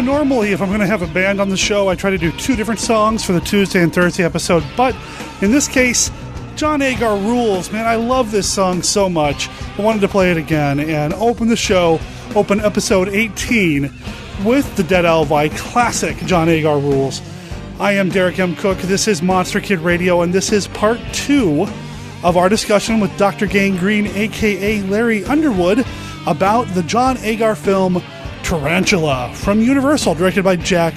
So normally, if I'm going to have a band on the show, I try to do 2 different songs for the Tuesday and Thursday episode, but in this case, John Agar rules. Man, I love this song so much. I wanted to play it again and open episode 18 with the Dead Elvi classic John Agar rules. I am Derek M. Cook. This is Monster Kid Radio, and this is part 2 of our discussion with Dr. Gangrene, a.k.a. Larry Underwood, about the John Agar film Tarantula from Universal, directed by Jack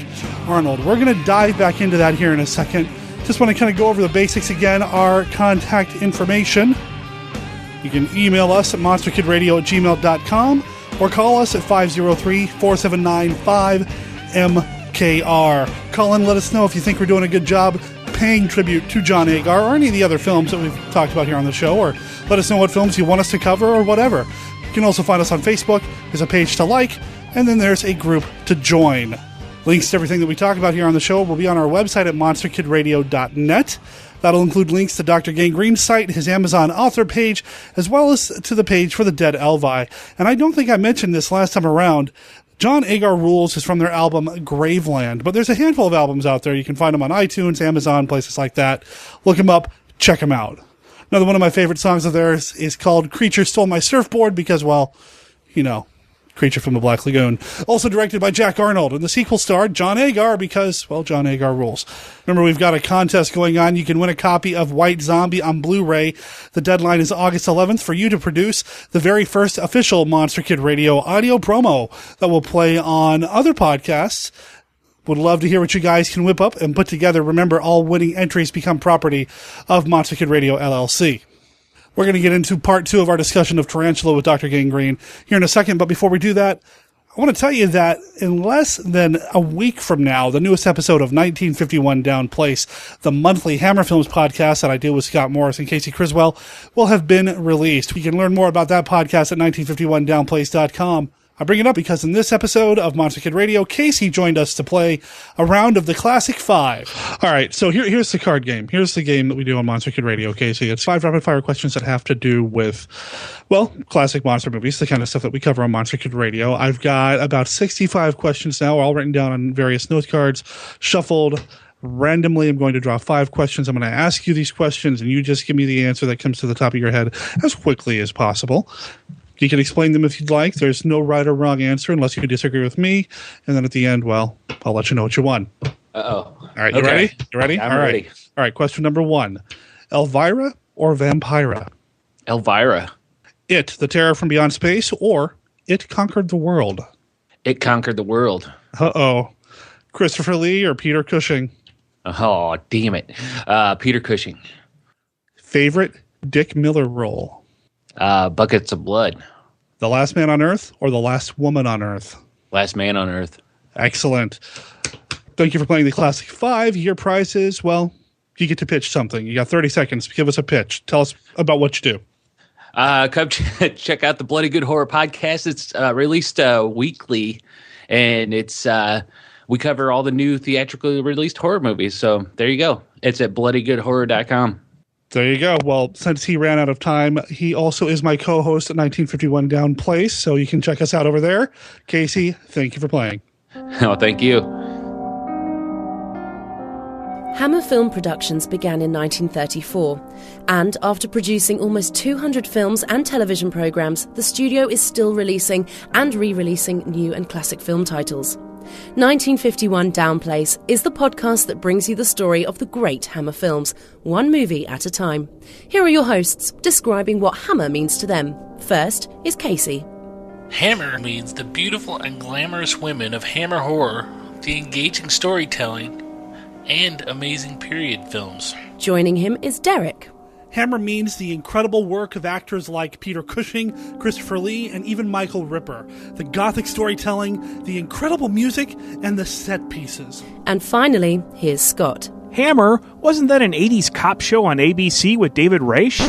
Arnold. We're going to dive back into that here in a second. Just want to kind of go over the basics again. Our contact information. You can email us at monsterkidradio@gmail.com or call us at 503-479-5MKR. Call in, let us know if you think we're doing a good job paying tribute to John Agar or any of the other films that we've talked about here on the show, or let us know what films you want us to cover or whatever. You can also find us on Facebook. There's a page to like, and then there's a group to join. Links to everything that we talk about here on the show will be on our website at monsterkidradio.net. That'll include links to Dr. Gangrene's site, his Amazon author page, as well as to the page for the Dead Elvi. And I don't think I mentioned this last time around. John Agar Rules is from their album Graveland, but there's a handful of albums out there. You can find them on iTunes, Amazon, places like that. Look them up, check them out. Another one of my favorite songs of theirs is called Creature Stole My Surfboard because, well, you know, Creature from the Black Lagoon. Also directed by Jack Arnold, and the sequel starred John Agar because, well, John Agar rules. Remember, we've got a contest going on. You can win a copy of White Zombie on Blu-ray. The deadline is August 11th for you to produce the very first official Monster Kid Radio audio promo that will play on other podcasts. Would love to hear what you guys can whip up and put together. Remember, all winning entries become property of Monster Kid Radio LLC. We're going to get into part 2 of our discussion of Tarantula with Dr. Gangrene here in a second. But before we do that, I want to tell you that in less than a week from now, the newest episode of 1951 Down Place, the monthly Hammer Films podcast that I do with Scott Morris and Casey Criswell, will have been released. You can learn more about that podcast at 1951downplace.com. I bring it up because in this episode of Monster Kid Radio, Casey joined us to play a round of the Classic 5. All right, so here's the card game. Here's the game that we do on Monster Kid Radio, Casey. It's 5 rapid-fire questions that have to do with, well, classic monster movies, the kind of stuff that we cover on Monster Kid Radio. I've got about 65 questions now, all written down on various note cards, shuffled randomly. I'm going to draw 5 questions. I'm going to ask you these questions, and you just give me the answer that comes to the top of your head as quickly as possible. You can explain them if you'd like. There's no right or wrong answer unless you disagree with me. And then at the end, well, I'll let you know what you won. Uh-oh. All right, you ready? You ready? I'm ready. All right, question number 1. Elvira or Vampira? Elvira. It, the Terror from Beyond Space, or It Conquered the World? It Conquered the World. Uh-oh. Christopher Lee or Peter Cushing? Oh, damn it. Peter Cushing. Favorite Dick Miller role? Buckets of Blood. The Last Man on Earth or The Last Woman on Earth? Last Man on Earth. Excellent. Thank you for playing the Classic 5. Your prize is, well, you get to pitch something. You got 30 seconds. Give us a pitch. Tell us about what you do. Come check out the Bloody Good Horror Podcast. It's released weekly, and it's we cover all the new theatrically released horror movies. So there you go. It's at bloodygoodhorror.com. There you go. Well, since he ran out of time, he also is my co-host at 1951 Down Place, so you can check us out over there. Casey, thank you for playing. Oh, thank you. Hammer Film Productions began in 1934, and after producing almost 200 films and television programs, the studio is still releasing and re-releasing new and classic film titles. 1951 Down Place is the podcast that brings you the story of the great Hammer films, one movie at a time. Here are your hosts, describing what Hammer means to them. First is Casey. Hammer means the beautiful and glamorous women of Hammer horror, the engaging storytelling, and amazing period films. Joining him is Derek. Hammer means the incredible work of actors like Peter Cushing, Christopher Lee, and even Michael Ripper. The gothic storytelling, the incredible music, and the set pieces. And finally, here's Scott. Hammer? Wasn't that an 80s cop show on ABC with David Raish?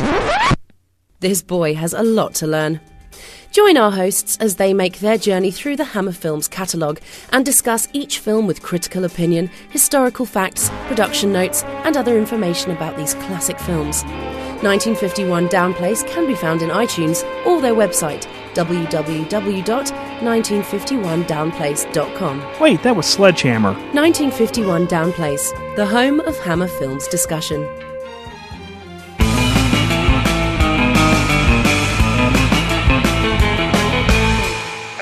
This boy has a lot to learn. Join our hosts as they make their journey through the Hammer Films catalogue and discuss each film with critical opinion, historical facts, production notes, and other information about these classic films. 1951 Down Place can be found in iTunes or their website, www.1951downplace.com. 1951downplace.com. Wait, that was Sledgehammer. 1951 Downplace, the home of Hammer Films discussion.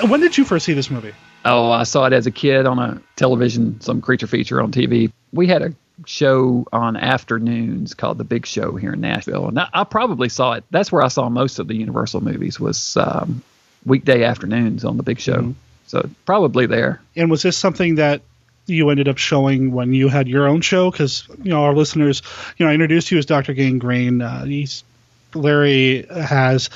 When did you first see this movie? Oh, I saw it as a kid on a television, some creature feature on TV. We had a show on afternoons called The Big Show here in Nashville. And I probably saw it. That's where I saw most of the Universal movies was weekday afternoons on The Big Show. Mm-hmm. So probably there. And was this something that you ended up showing when you had your own show? Because, our listeners, I introduced you as Dr. Gangrene. Larry has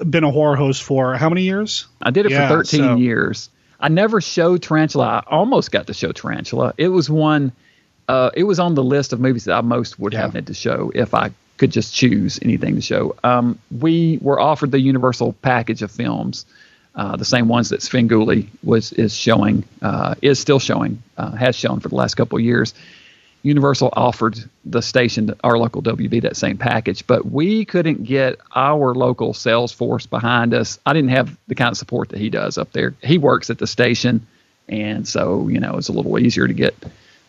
been a horror host for how many years? I did it for 13 years. I never showed Tarantula. I almost got to show Tarantula. It was one. It was on the list of movies that I most would have wanted to show if I could just choose anything to show. We were offered the Universal package of films, the same ones that Svengoolie is still showing, has shown for the last couple of years. Universal offered the station, our local WB, that same package, but we couldn't get our local sales force behind us. I didn't have the kind of support that he does up there. He works at the station, and so, it's a little easier to get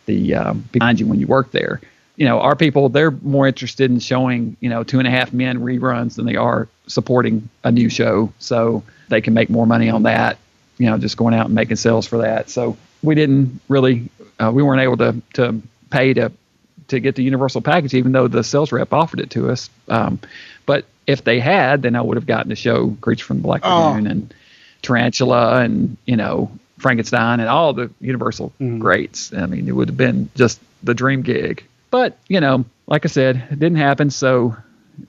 the behind you when you work there. Our people, they're more interested in showing, 2.5 Men reruns than they are supporting a new show, so they can make more money on that, just going out and making sales for that. So we didn't really, we weren't able to pay to get the Universal package, even though the sales rep offered it to us. But if they had, then I would have gotten to show Creature from the Black Lagoon and Tarantula and, Frankenstein and all the Universal greats. I mean, it would have been just the dream gig. But, like I said, it didn't happen.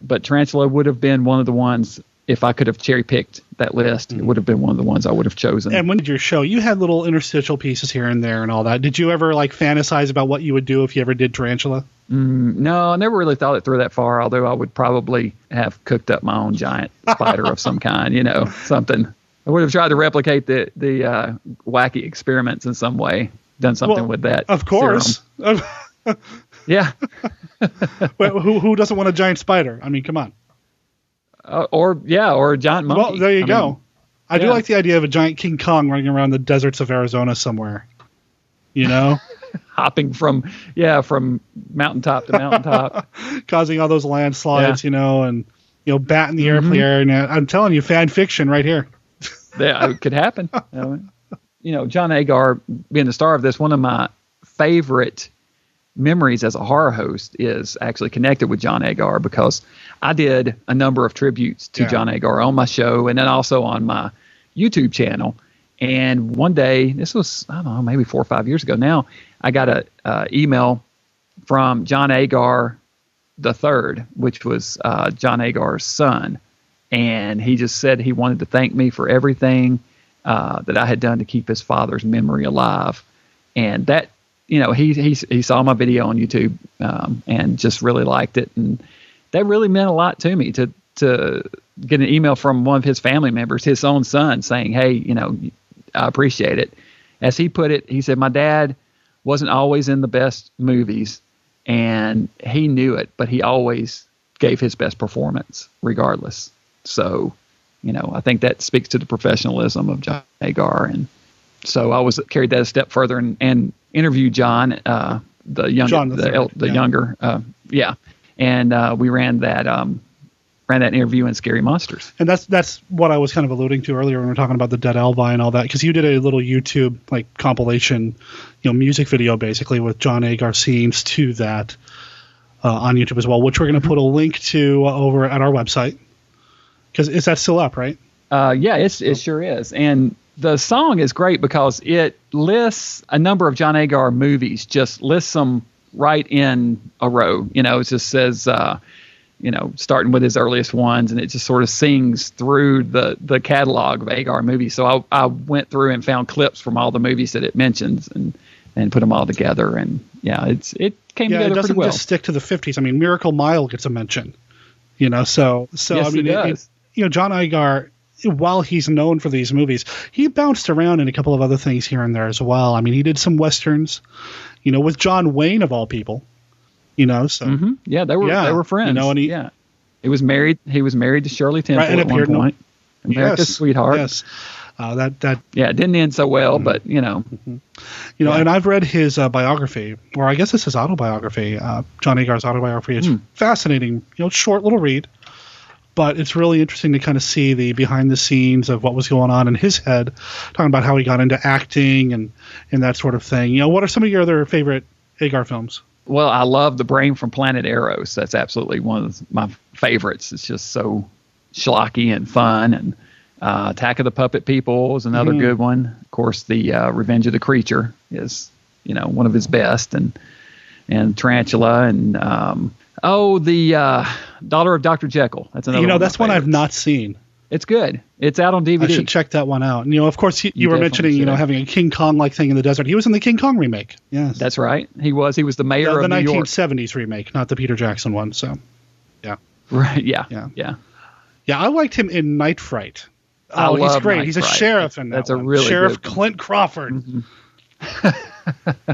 But Tarantula would have been one of the ones, if I could have cherry-picked that list, it would have been one of the ones I would have chosen. And when did your show? You had little interstitial pieces here and there and all that. Did you ever, fantasize about what you would do if you ever did Tarantula? No, I never really thought it through that far, although I would probably have cooked up my own giant spider of some kind, something. I would have tried to replicate the wacky experiments in some way, done something with that. Of course. Yeah. Well, who doesn't want a giant spider? I mean, come on. Or a giant monkey. Well, there you go. I do like the idea of a giant King Kong running around the deserts of Arizona somewhere. Hopping from mountaintop to mountaintop. Causing all those landslides, and, batting the air up the air. And I'm telling you, fan fiction right here. Yeah, it could happen. John Agar being the star of this, one of my favorite memories as a horror host is actually connected with John Agar, because I did a number of tributes to John Agar on my show and then also on my YouTube channel. And one day, this was, I don't know, maybe 4 or 5 years ago now, I got a email from John Agar III, which was John Agar's son. And he just said he wanted to thank me for everything that I had done to keep his father's memory alive. And that, he saw my video on YouTube and just really liked it. And that really meant a lot to me to get an email from one of his family members, his own son, saying, hey, I appreciate it. As he put it, he said, my dad wasn't always in the best movies, and he knew it, but he always gave his best performance regardless. So, I think that speaks to the professionalism of John Agar. And so I carried that a step further and interviewed John, the younger. And we ran that interview in Scary Monsters. And that's what I was kind of alluding to earlier when we were talking about the Dead Elvi and all that, because you did a little YouTube compilation, music video basically with John Agar scenes to that on YouTube as well, which we're going to put a link to over at our website. Because is that still up, right? Yeah, it sure is. And the song is great because it lists a number of John Agar movies, just lists them right in a row. It just says, starting with his earliest ones, and it just sort of sings through the catalog of Agar movies. So I went through and found clips from all the movies that it mentions and put them all together. And it came together pretty well. It doesn't just stick to the 50s. I mean, Miracle Mile gets a mention. So yes, I mean, it does. John Agar, while he's known for these movies, he bounced around in a couple of other things here and there as well. I mean, he did some westerns, with John Wayne of all people. So yeah, they were friends. And he was married. He was married to Shirley Temple at one point. America's Sweetheart. Yes. That it didn't end so well, but and I've read his biography, or I guess it's his autobiography, John Agar's autobiography. It's fascinating, short little read, but it's really interesting to kind of see the behind the scenes of what was going on in his head, talking about how he got into acting and that sort of thing. What are some of your other favorite Agar films? Well, I love The Brain from Planet Arrows. That's absolutely one of my favorites. It's just so schlocky and fun. And Attack of the Puppet People is another good one. Of course, the Revenge of the Creature is, one of his best. And Tarantula and, the Daughter of Dr. Jekyll. That's another one. That's one I've not seen. It's good. It's out on DVD. I should check that one out. And, of course, you were mentioning, having a King Kong-like thing in the desert. He was in the King Kong remake. Yes. That's right. He was. He was the mayor of New York. The 1970s remake, not the Peter Jackson one. So, yeah. Right. Yeah. Yeah, I liked him in Night Fright. Oh, he's great. Night He's Fright. A sheriff in that That's one. A really Sheriff good Clint Crawford. Mm-hmm.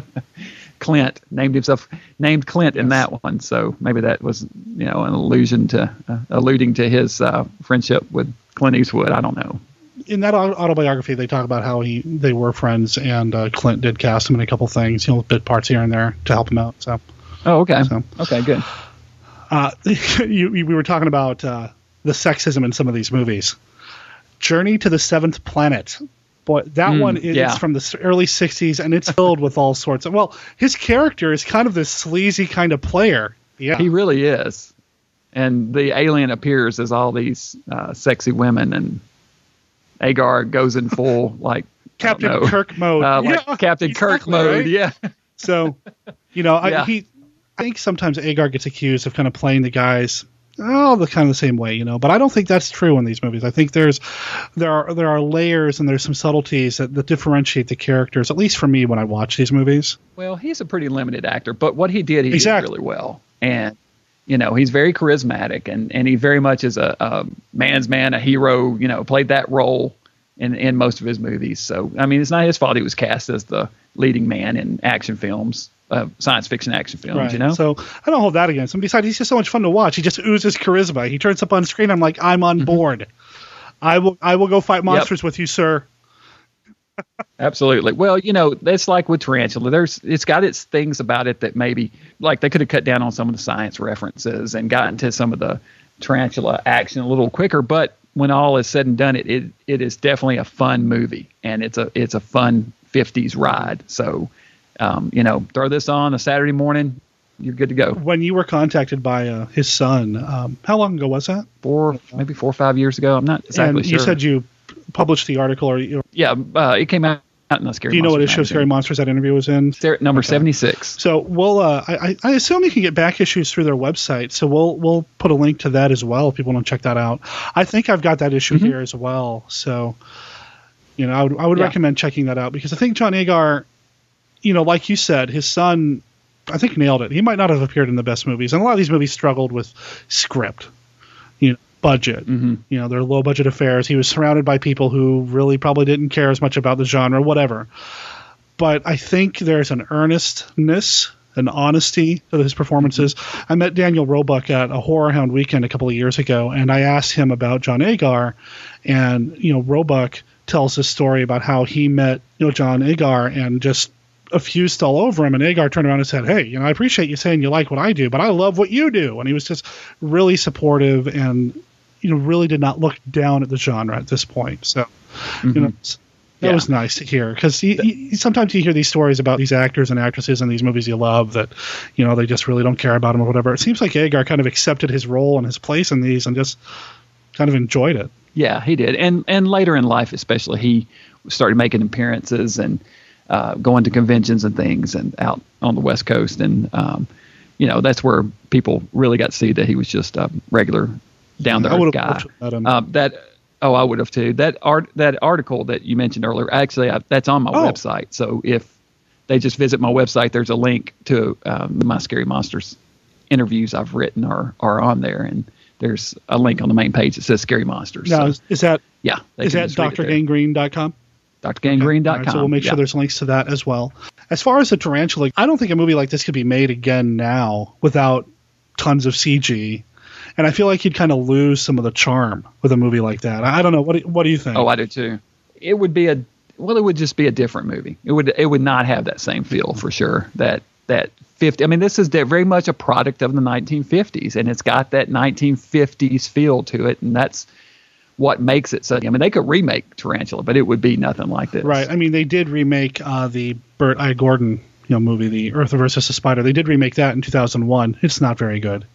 Clint named Clint in that one. So maybe that was, an alluding to his friendship with Clint Eastwood. I don't know. In that autobiography, they talk about how they were friends, and Clint did cast him in a couple things, bit parts here and there to help him out. So. Oh, okay. Okay, good. We were talking about the sexism in some of these movies. Journey to the Seventh Planet. Boy, that one is from the early 60s, and it's filled with all sorts of... Well, his character is kind of this sleazy kind of player. Yeah, he really is. And the alien appears as all these sexy women, and Agar goes in full, Captain Kirk mode. Captain Kirk mode, right? Yeah. So, I think sometimes Agar gets accused of kind of playing the guys... the same way, but I don't think that's true in these movies. I think there are layers and there's some subtleties that differentiate the characters, at least for me when I watch these movies. Well, he's a pretty limited actor, but what he did, he did really well. And, he's very charismatic and he very much is a man's man, a hero, played that role in most of his movies. So, it's not his fault he was cast as the leading man in action films. Science fiction action films, right. So I don't hold that against him. Besides, he's just so much fun to watch. He just oozes charisma. He turns up on screen. I'm like, I'm on board. I will go fight monsters with you, sir. Absolutely. Well, it's like with Tarantula. It's got its things about it that maybe they could have cut down on some of the science references and gotten to some of the Tarantula action a little quicker. But when all is said and done, it is definitely a fun movie, and it's a fun 50s ride. So. Throw this on a Saturday morning, you're good to go. When you were contacted by his son, how long ago was that? Maybe 4 or 5 years ago. I'm not exactly sure. You said you published the article, it came out in the Scary Monsters. Do you know what issue of Scary Monsters that interview was in? Number 76. So we'll. I assume you can get back issues through their website. So we'll put a link to that as well if people want to check that out. I think I've got that issue here as well. So, I would recommend checking that out because I think John Agar. Like you said, his son, I think, nailed it. He might not have appeared in the best movies. And a lot of these movies struggled with script, budget. They're low-budget affairs. He was surrounded by people who really probably didn't care as much about the genre, whatever. But I think there's an earnestness, an honesty to his performances. I met Daniel Roebuck at a Horror Hound weekend a couple of years ago, and I asked him about John Agar. And, Roebuck tells this story about how he met, John Agar and just effused all over him, and Agar turned around and said, "Hey, I appreciate you saying you like what I do, but I love what you do." And he was just really supportive and, really did not look down at the genre at this point. So, that was nice to hear because sometimes you hear these stories about these actors and actresses in these movies you love that, they just really don't care about them or whatever. It seems like Agar kind of accepted his role and his place in these and just kind of enjoyed it. Yeah, he did. And later in life, especially, he started making appearances and going to conventions and things and out on the West Coast. And, that's where people really got to see that he was just a regular down-to-earth guy. I would have too. That article that you mentioned earlier, actually, that's on my website. So if they just visit my website, there's a link to my Scary Monsters interviews I've written are on there. And there's a link on the main page that says Scary Monsters. Now, so, is that drgangrene.com? drgangrene.com. Right, so we'll make sure there's links to that as well. As far as the Tarantula, I don't think a movie like this could be made again now without tons of CG. And I feel like you'd kind of lose some of the charm with a movie like that. I don't know. What do you think? Oh, I do too. it would be it would just be a different movie. It would not have that same feel for sure. That 50. I mean, this is very much a product of the 1950s, and it's got that 1950s feel to it, and that's what makes it so. I mean, they could remake Tarantula, but it would be nothing like this. Right. I mean, they did remake the Burt I. Gordon movie, The Earth versus the Spider. They did remake that in 2001. It's not very good.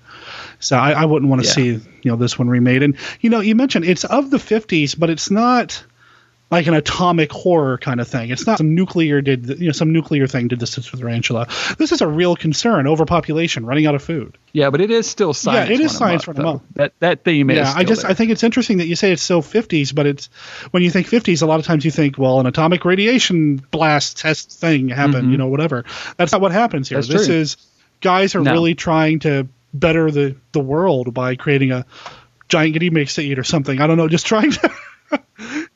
So I wouldn't want to see this one remade. And you mentioned it's of the 50s, but it's not like an atomic horror kind of thing. It's not some nuclear thing did this to Tarantula. This is a real concern: overpopulation, running out of food. Yeah, but it is still science. Yeah, it is science running amok. That theme is. Yeah, I think it's interesting that you say it's so 50s, but it's when you think 50s, a lot of times you think, well, an atomic radiation blast test thing happened, whatever. That's not what happens here. This is guys are really trying to better the world by creating a giant guinea makes to eat or something. I don't know, just trying to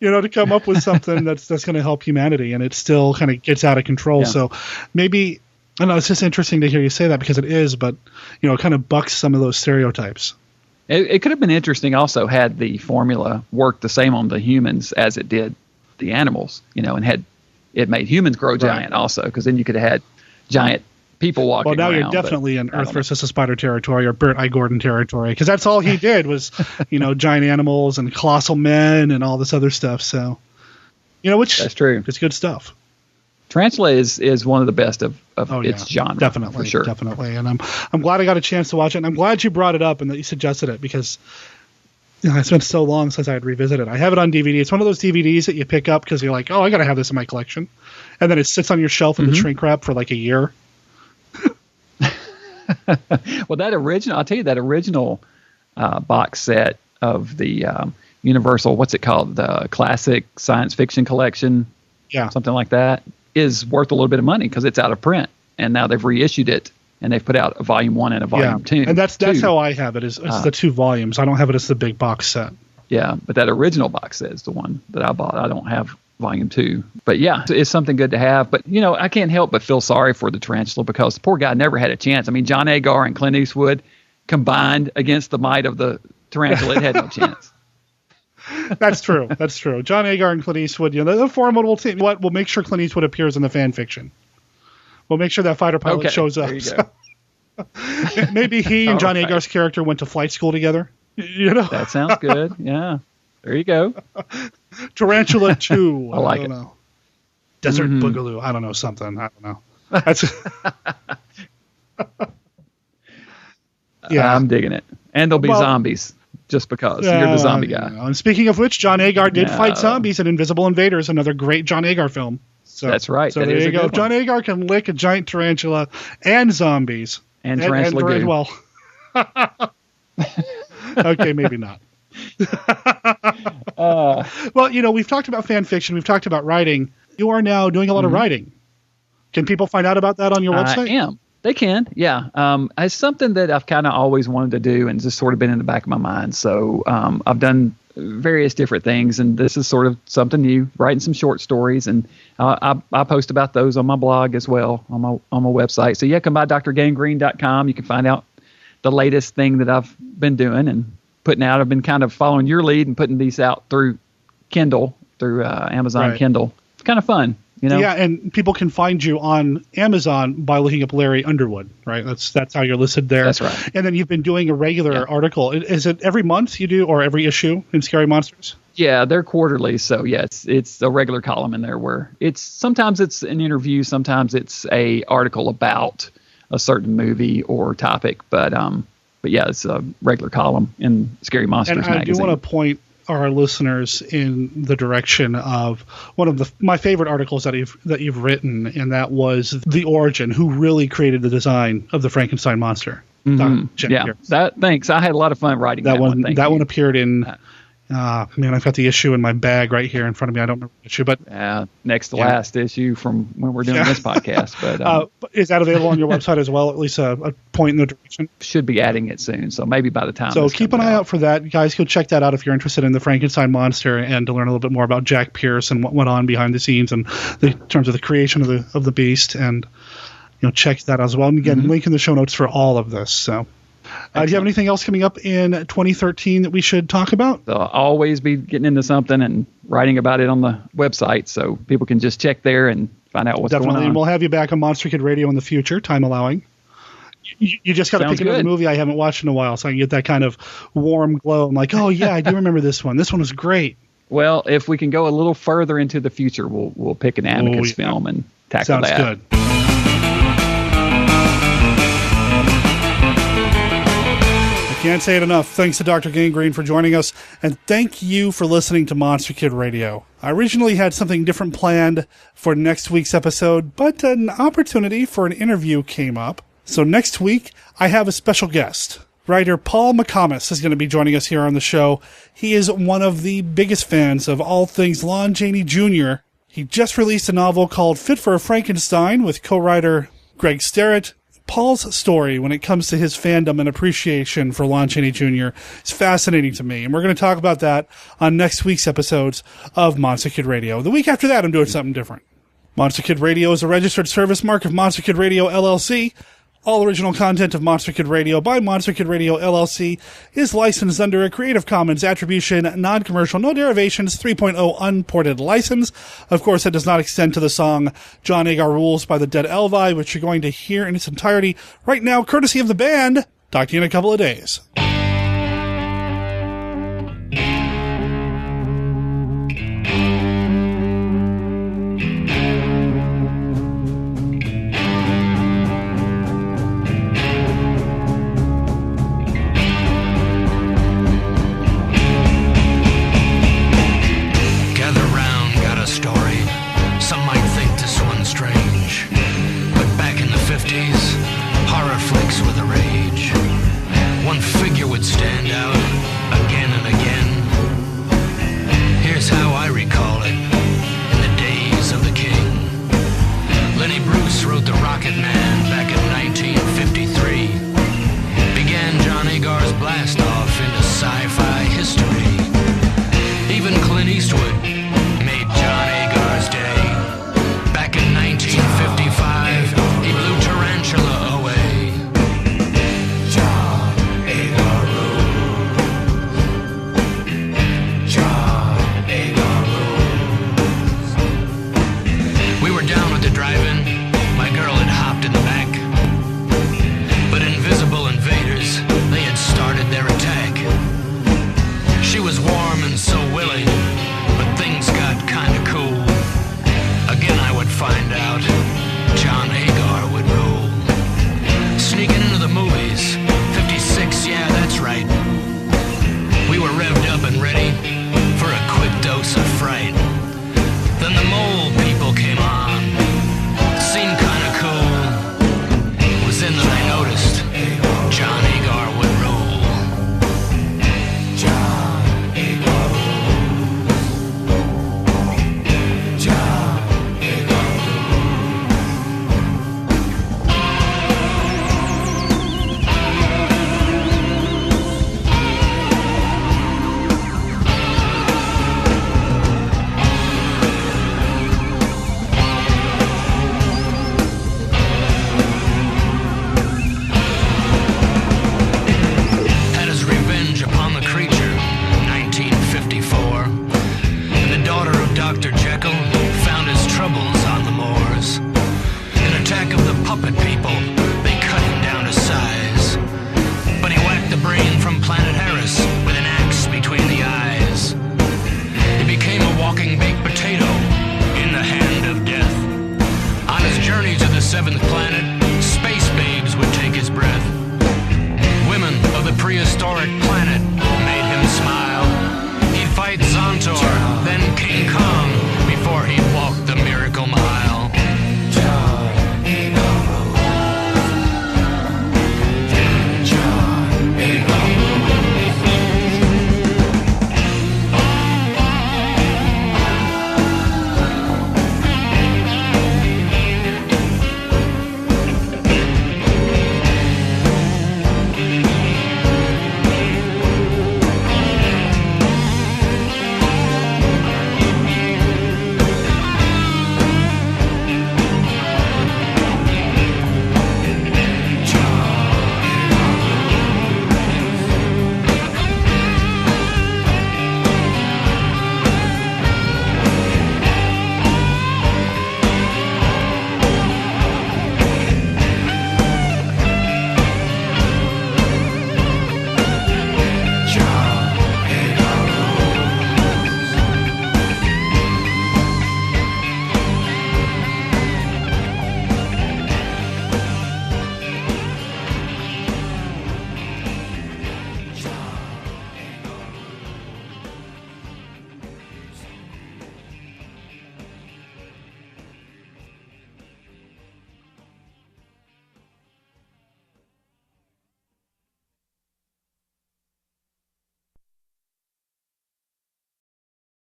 to come up with something that's going to help humanity, and it still kind of gets out of control. Yeah. So maybe, I don't know, it's just interesting to hear you say that because it is, but it kind of bucks some of those stereotypes. It could have been interesting also had the formula worked the same on the humans as it did the animals, and had it made humans grow giant also, because then you could have had giant people walking around. Well, now you're definitely in Earth versus the Spider territory or Burt I. Gordon territory, because that's all he did was, giant animals and colossal men and all this other stuff. So, which that's true. It's good stuff. Tarantula is one of the best of its genre, definitely, for sure. Definitely. And I'm glad I got a chance to watch it, and I'm glad you brought it up and that you suggested it, because it's been so long since I had revisited it. I have it on DVD. It's one of those DVDs that you pick up because you're like, oh, I got to have this in my collection, and then it sits on your shelf in the shrink wrap for like a year. Well, that original box set of the Universal, what's it called? The Classic Science Fiction Collection, something like that, is worth a little bit of money because it's out of print, and now they've reissued it and they've put out a volume 1 and a volume 2. And that's how I have it. It's the 2 volumes. I don't have it as the big box set. Yeah, but that original box set is the one that I bought. I don't have volume 2, but yeah, it's something good to have. But I can't help but feel sorry for the Tarantula because the poor guy never had a chance. I mean, John Agar and Clint Eastwood combined against the might of the Tarantula, it had no chance. That's true. John Agar and Clint Eastwood, the formidable team. What? We'll make sure Clint Eastwood appears in the fan fiction. We'll make sure that fighter pilot shows up. There you go. Maybe he and John Agar's character went to flight school together. That sounds good. Yeah. There you go. Tarantula 2. I like don't know. Desert Boogaloo. I don't know, something. I don't know. That's yeah, I'm digging it. And there'll be zombies just because you're the zombie guy. And speaking of which, John Agar did fight zombies in Invisible Invaders, another great John Agar film. So, that's right. So there you go. If John Agar can lick a giant tarantula and zombies. And tarantula goo. Well. Okay, maybe not. Well, we've talked about fan fiction. We've talked about writing. You are now doing a lot of writing. Can people find out about that on your website? I am. They can, yeah. It's something that I've kind of always wanted to do and just sort of been in the back of my mind. So I've done various different things, and this is sort of something new, writing some short stories. And I post about those on my blog as well, on my website. So come by drgangrene.com. You can find out the latest thing that I've been doing and putting out. I've been kind of following your lead and putting these out through Kindle, through Amazon Kindle. It's kind of fun. Yeah, and people can find you on Amazon by looking up Larry Underwood, right? That's how you're listed there. That's right. And then you've been doing a regular article. Is it every month you do, or every issue in Scary Monsters? Yeah, they're quarterly. So it's a regular column in there where sometimes it's an interview, sometimes it's a article about a certain movie or topic, but yeah, it's a regular column in Scary Monsters magazine. And I do want to point our listeners in the direction of one of my favorite articles that you've written, and that was The Origin, who really created the design of the Frankenstein monster. Thanks. I had a lot of fun writing that one. That one appeared in man, I've got the issue in my bag right here in front of me. I don't remember the issue, but next to last issue from when we're doing this podcast. But is that available on your website as well? At least a point in the direction. Should be adding it soon, so maybe by the time. So keep an eye out for that, guys. Go check that out if you're interested in the Frankenstein monster and to learn a little bit more about Jack Pierce and what went on behind the scenes and in terms of the creation of the beast. And check that out as well. And again, link in the show notes for all of this. So. Do you have anything else coming up in 2013 that we should talk about? So I'll always be getting into something and writing about it on the website, so people can just check there and find out what's going on. And we'll have you back on Monster Kid Radio in the future, time allowing. You just got to pick another movie I haven't watched in a while, so I can get that kind of warm glow. I'm like, oh yeah, I do remember this one. This one was great. Well, if we can go a little further into the future, we'll pick an Amicus film and tackle that. Sounds good. I can't say it enough. Thanks to Dr. Gangrene for joining us, and thank you for listening to Monster Kid Radio. I originally had something different planned for next week's episode, but an opportunity for an interview came up. So next week, I have a special guest. Writer Paul McComas is going to be joining us here on the show. He is one of the biggest fans of all things Lon Chaney Jr. He just released a novel called Fit for a Frankenstein with co-writer Greg Sterrett. Paul's story when it comes to his fandom and appreciation for Lon Chaney Jr. is fascinating to me, and we're going to talk about that on next week's episodes of Monster Kid Radio. The week after that, I'm doing something different. Monster Kid Radio is a registered service mark of Monster Kid Radio LLC. All original content of Monster Kid Radio by Monster Kid Radio LLC is licensed under a Creative Commons Attribution, Non-Commercial, No Derivations 3.0 Unported license. Of course, it does not extend to the song John Agar Rules by the Dead Elvi, which you're going to hear in its entirety right now, courtesy of the band. Talk to you in a couple of days.